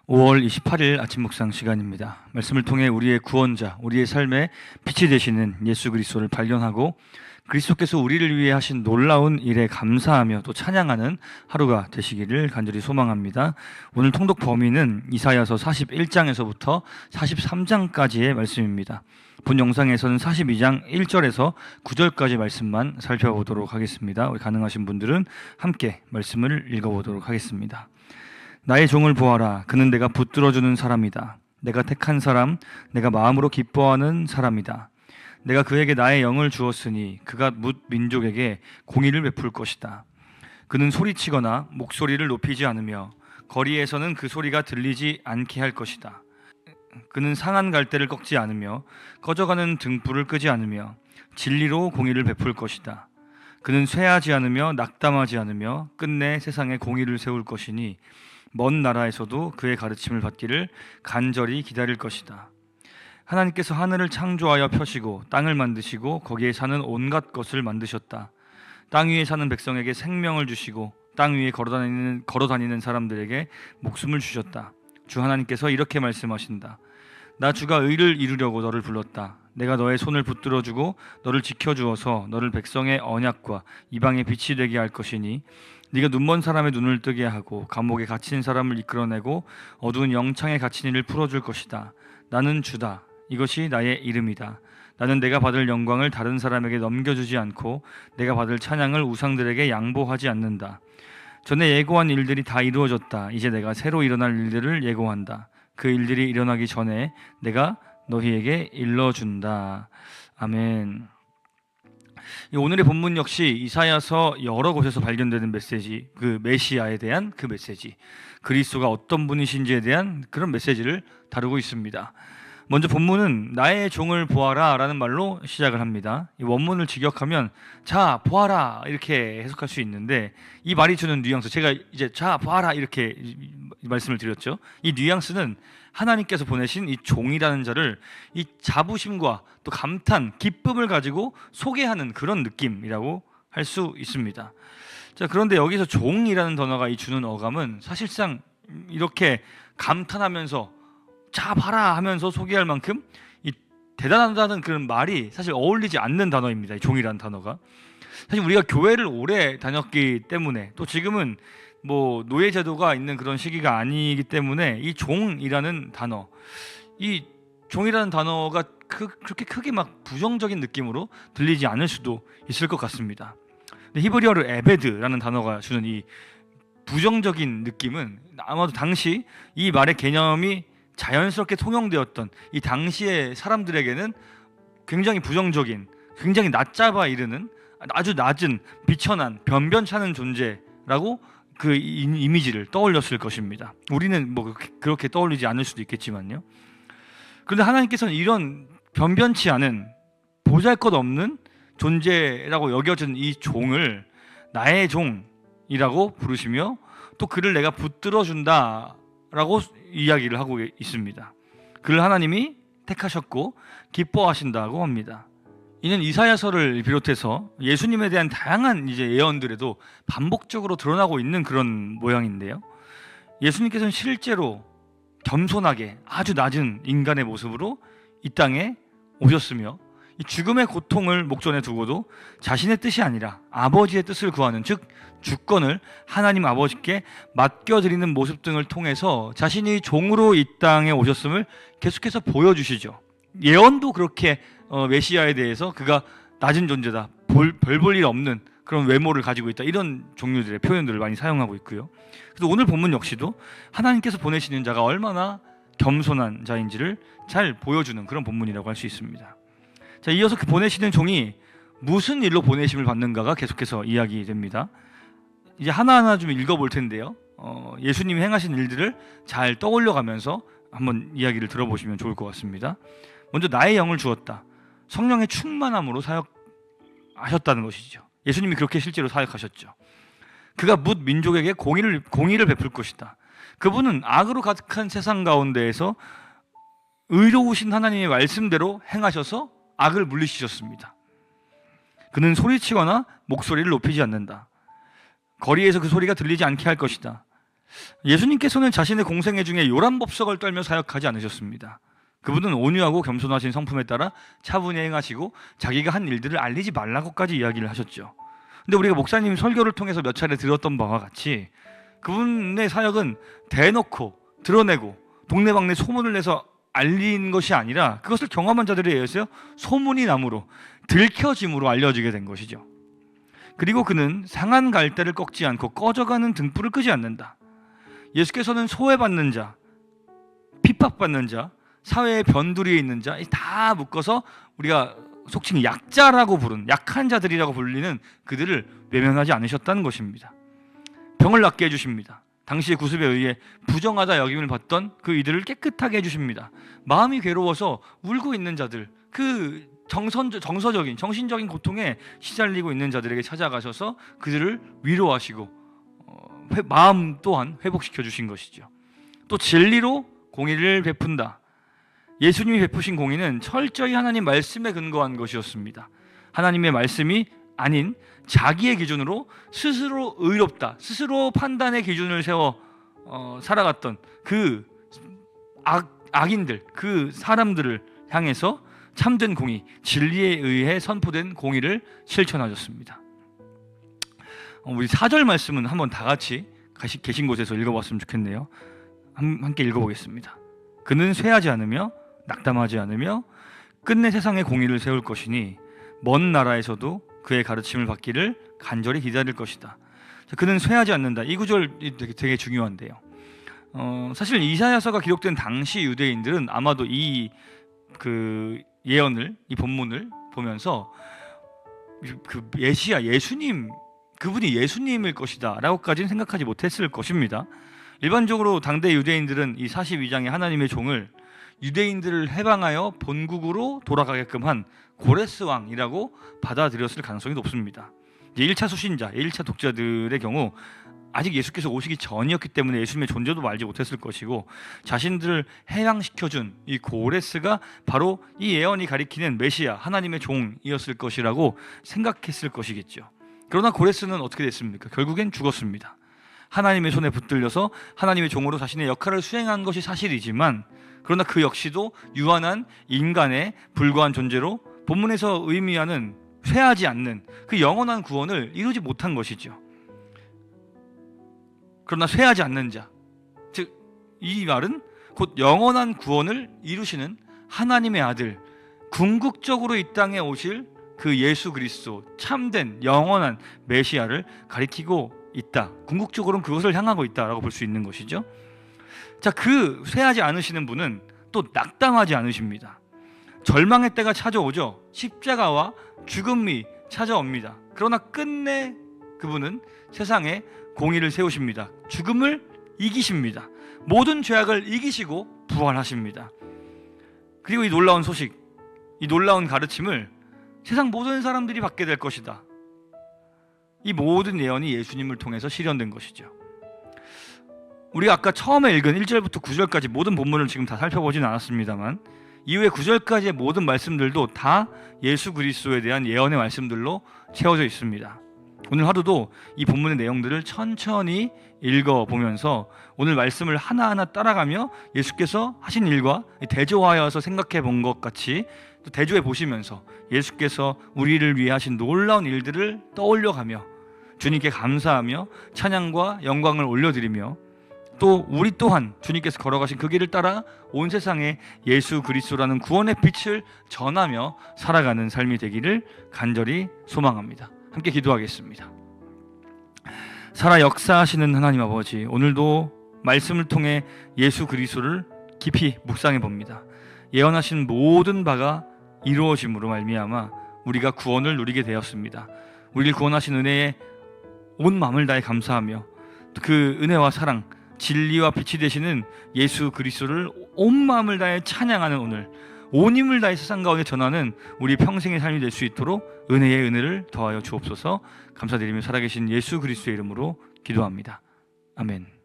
5월 28일 아침 묵상 시간입니다. 말씀을 통해 우리의 구원자, 우리의 삶의 빛이 되시는 예수 그리스도를 발견하고 그리스도께서 우리를 위해 하신 놀라운 일에 감사하며 또 찬양하는 하루가 되시기를 간절히 소망합니다. 오늘 통독 범위는 이사야서 41장에서부터 43장까지의 말씀입니다. 본 영상에서는 42장 1절에서 9절까지 말씀만 살펴보도록 하겠습니다. 우리 가능하신 분들은 함께 말씀을 읽어보도록 하겠습니다. 나의 종을 보아라. 그는 내가 붙들어주는 사람이다. 내가 택한 사람, 내가 마음으로 기뻐하는 사람이다. 내가 그에게 나의 영을 주었으니 그가 뭇 민족에게 공의를 베풀 것이다. 그는 소리치거나 목소리를 높이지 않으며 거리에서는 그 소리가 들리지 않게 할 것이다. 그는 상한 갈대를 꺾지 않으며 꺼져가는 등불을 끄지 않으며 진리로 공의를 베풀 것이다. 그는 쇠하지 않으며 낙담하지 않으며 끝내 세상에 공의를 세울 것이니 먼 나라에서도 그의 가르침을 받기를 간절히 기다릴 것이다. 하나님께서 하늘을 창조하여 펴시고 땅을 만드시고 거기에 사는 온갖 것을 만드셨다. 땅 위에 사는 백성에게 생명을 주시고 땅 위에 걸어다니는 사람들에게 목숨을 주셨다. 주 하나님께서 이렇게 말씀하신다. 나 주가 의를 이루려고 너를 불렀다. 내가 너의 손을 붙들어주고 너를 지켜주어서 너를 백성의 언약과 이방의 빛이 되게 할 것이니 네가 눈먼 사람의 눈을 뜨게 하고 감옥에 갇힌 사람을 이끌어내고 어두운 영창에 갇힌 이를 풀어줄 것이다. 나는 주다. 이것이 나의 이름이다. 나는 내가 받을 영광을 다른 사람에게 넘겨주지 않고 내가 받을 찬양을 우상들에게 양보하지 않는다. 전에 예고한 일들이 다 이루어졌다. 이제 내가 새로 일어날 일들을 예고한다. 그 일들이 일어나기 전에 내가 너희에게 일러준다. 아멘. 오늘의 본문 역시 이사야서 여러 곳에서 발견되는 메시지, 그 메시아에 대한 그 메시지, 그리스도가 어떤 분이신지에 대한 그런 메시지를 다루고 있습니다. 먼저 본문은 나의 종을 보아라 라는 말로 시작을 합니다. 이 원문을 직역하면 자 보아라 이렇게 해석할 수 있는데 이 말이 주는 뉘앙스, 제가 이제 자 보아라 이렇게 말씀을 드렸죠. 이 뉘앙스는 하나님께서 보내신 이 종이라는 자를 이 자부심과 또 감탄, 기쁨을 가지고 소개하는 그런 느낌이라고 할 수 있습니다. 자, 그런데 여기서 종이라는 단어가 이 주는 어감은 사실상 이렇게 감탄하면서 자 봐라 하면서 소개할 만큼 이 대단하다는 그런 말이 사실 어울리지 않는 단어입니다. 이 종이라는 단어가 사실 우리가 교회를 오래 다녔기 때문에 또 지금은 뭐 노예 제도가 있는 그런 시기가 아니기 때문에 이 종이라는 단어, 이 종이라는 단어가 그렇게 크게 막 부정적인 느낌으로 들리지 않을 수도 있을 것 같습니다. 근데 히브리어로 에베드라는 단어가 주는 이 부정적인 느낌은 아마도 당시 이 말의 개념이 자연스럽게 통용되었던 이 당시의 사람들에게는 굉장히 부정적인, 굉장히 낮잡아 이르는 아주 낮은 비천한 변변찮은 존재라고 그 이미지를 떠올렸을 것입니다. 우리는 뭐 그렇게 떠올리지 않을 수도 있겠지만요. 그런데 하나님께서는 이런 변변치 않은 보잘것없는 존재라고 여겨진 이 종을 나의 종이라고 부르시며 또 그를 내가 붙들어준다라고 이야기를 하고 있습니다. 그를 하나님이 택하셨고 기뻐하신다고 합니다. 이는 이사야서를 비롯해서 예수님에 대한 다양한 이제 예언들에도 반복적으로 드러나고 있는 그런 모양인데요. 예수님께서는 실제로 겸손하게 아주 낮은 인간의 모습으로 이 땅에 오셨으며 이 죽음의 고통을 목전에 두고도 자신의 뜻이 아니라 아버지의 뜻을 구하는, 즉 주권을 하나님 아버지께 맡겨드리는 모습 등을 통해서 자신이 종으로 이 땅에 오셨음을 계속해서 보여주시죠. 예언도 그렇게 메시아에 대해서 그가 낮은 존재다, 별 볼 일 없는 그런 외모를 가지고 있다, 이런 종류들의 표현들을 많이 사용하고 있고요. 그래서 오늘 본문 역시도 하나님께서 보내시는 자가 얼마나 겸손한 자인지를 잘 보여주는 그런 본문이라고 할 수 있습니다. 자, 이어서 그 보내시는 종이 무슨 일로 보내심을 받는가가 계속해서 이야기됩니다. 이제 하나하나 좀 읽어볼 텐데요. 예수님이 행하신 일들을 잘 떠올려가면서 한번 이야기를 들어보시면 좋을 것 같습니다. 먼저 나의 영을 주었다. 성령의 충만함으로 사역하셨다는 것이죠. 예수님이 그렇게 실제로 사역하셨죠. 그가 뭇 민족에게 공의를 베풀 것이다. 그분은 악으로 가득한 세상 가운데에서 의로우신 하나님의 말씀대로 행하셔서 악을 물리치셨습니다. 그는 소리치거나 목소리를 높이지 않는다. 거리에서 그 소리가 들리지 않게 할 것이다. 예수님께서는 자신의 공생애 중에 요란법석을 떨며 사역하지 않으셨습니다. 그분은 온유하고 겸손하신 성품에 따라 차분히 행하시고 자기가 한 일들을 알리지 말라고까지 이야기를 하셨죠. 근데 우리가 목사님 설교를 통해서 몇 차례 들었던 바와 같이 그분의 사역은 대놓고 드러내고 동네방네 소문을 내서 알린 것이 아니라 그것을 경험한 자들에 의해서 소문이 남으로 들켜짐으로 알려지게 된 것이죠. 그리고 그는 상한 갈대를 꺾지 않고 꺼져가는 등불을 끄지 않는다. 예수께서는 소외받는 자, 핍박받는 자, 사회의 변두리에 있는 자 다 묶어서 우리가 속칭 약자라고 부른 약한 자들이라고 불리는 그들을 외면하지 않으셨다는 것입니다. 병을 낫게 해주십니다. 당시의 구습에 의해 부정하다 여김을 받던 그 이들을 깨끗하게 해주십니다. 마음이 괴로워서 울고 있는 자들, 그 정서적인 정신적인 고통에 시달리고 있는 자들에게 찾아가셔서 그들을 위로하시고 마음 또한 회복시켜 주신 것이죠. 또 진리로 공의를 베푼다. 예수님이 베푸신 공의는 철저히 하나님 말씀에 근거한 것이었습니다. 하나님의 말씀이 아닌 자기의 기준으로 스스로 의롭다, 스스로 판단의 기준을 세워 살아갔던 그 악인들, 그 사람들을 향해서 참된 공의, 진리에 의해 선포된 공의를 실천하셨습니다. 우리 4절 말씀은 한번 다 같이 계신 곳에서 읽어봤으면 좋겠네요. 함께 읽어보겠습니다. 그는 쇠하지 않으며 낙담하지 않으며 끝내 세상에 공의를 세울 것이니 먼 나라에서도 그의 가르침을 받기를 간절히 기다릴 것이다. 그는 쇠하지 않는다. 이 구절이 되게 중요한데요. 사실 이사야서가 기록된 당시 유대인들은 아마도 이 예언을, 이 본문을 보면서 그 메시아, 예수님, 그분이 예수님일 것이다 라고까지는 생각하지 못했을 것입니다. 일반적으로 당대 유대인들은 이 42장의 하나님의 종을 유대인들을 해방하여 본국으로 돌아가게끔 한 고레스 왕이라고 받아들였을 가능성이 높습니다. 1차 수신자, 1차 독자들의 경우 아직 예수께서 오시기 전이었기 때문에 예수님의 존재도 알지 못했을 것이고 자신들을 해방시켜준 이 고레스가 바로 이 예언이 가리키는 메시아, 하나님의 종이었을 것이라고 생각했을 것이겠죠. 그러나 고레스는 어떻게 됐습니까? 결국엔 죽었습니다. 하나님의 손에 붙들려서 하나님의 종으로 자신의 역할을 수행한 것이 사실이지만 그러나 그 역시도 유한한 인간에 불과한 존재로 본문에서 의미하는 쇠하지 않는 그 영원한 구원을 이루지 못한 것이죠. 그러나 쇠하지 않는 자, 즉 이 말은 곧 영원한 구원을 이루시는 하나님의 아들, 궁극적으로 이 땅에 오실 그 예수 그리스도, 참된 영원한 메시아를 가리키고 있다. 궁극적으로는 그것을 향하고 있다라고 볼 수 있는 것이죠. 자, 그 쇠하지 않으시는 분은 또 낙담하지 않으십니다. 절망의 때가 찾아오죠. 십자가와 죽음이 찾아옵니다. 그러나 끝내 그분은 세상에 공의를 세우십니다. 죽음을 이기십니다. 모든 죄악을 이기시고 부활하십니다. 그리고 이 놀라운 소식, 이 놀라운 가르침을 세상 모든 사람들이 받게 될 것이다. 이 모든 예언이 예수님을 통해서 실현된 것이죠. 우리가 아까 처음에 읽은 1절부터 9절까지 모든 본문을 지금 다 살펴보진 않았습니다만 이후에 9절까지의 모든 말씀들도 다 예수 그리스도에 대한 예언의 말씀들로 채워져 있습니다. 오늘 하루도 이 본문의 내용들을 천천히 읽어보면서 오늘 말씀을 하나하나 따라가며 예수께서 하신 일과 대조하여서 생각해 본 것 같이 또 대조해 보시면서 예수께서 우리를 위해 하신 놀라운 일들을 떠올려가며 주님께 감사하며 찬양과 영광을 올려드리며 또 우리 또한 주님께서 걸어가신 그 길을 따라 온 세상에 예수 그리스도라는 구원의 빛을 전하며 살아가는 삶이 되기를 간절히 소망합니다. 함께 기도하겠습니다. 살아 역사하시는 하나님 아버지, 오늘도 말씀을 통해 예수 그리스도를 깊이 묵상해 봅니다. 예언하신 모든 바가 이루어짐으로 말미암아 우리가 구원을 누리게 되었습니다. 우리를 구원하신 은혜에 온 마음을 다해 감사하며 그 은혜와 사랑, 진리와 빛이 되시는 예수 그리스도를 온 마음을 다해 찬양하는 오늘, 온 힘을 다해 세상 가운데 전하는 우리 평생의 삶이 될 수 있도록 은혜의 은혜를 더하여 주옵소서. 감사드리며 살아계신 예수 그리스도의 이름으로 기도합니다. 아멘.